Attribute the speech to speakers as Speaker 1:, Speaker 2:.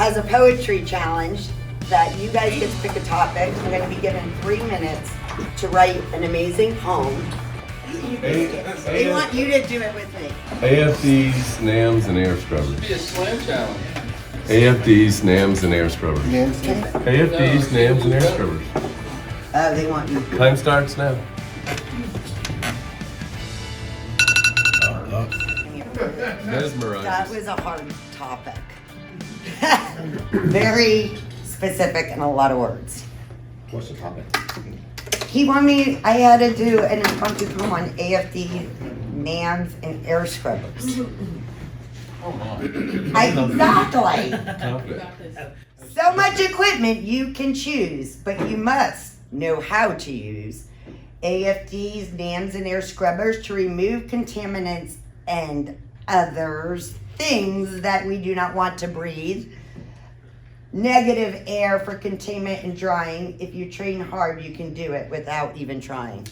Speaker 1: as a poetry challenge that you guys get to pick a topic. I'm going to be given 3 minutes to write an amazing poem. They want you to do it with me.
Speaker 2: AFDs, NAMs, and air scrubbers.
Speaker 3: Be a slam challenge.
Speaker 2: AFDs, NAMs, and air scrubbers. AFDs, NAMs, and air scrubbers.
Speaker 1: Oh, they want you.
Speaker 2: Time starts now. Mesmerizing.
Speaker 1: That was a hard topic. Very specific and a lot of words.
Speaker 3: What's the topic?
Speaker 1: He wanted me, I had to do an impromptu poem on AFD, NAMs, and air scrubbers. Exactly. So much equipment you can choose, but you must know how to use AFDs, NAMs, and air scrubbers to remove contaminants and others, things that we do not want to breathe. Negative air for containment and drying. If you train hard, you can do it without even trying.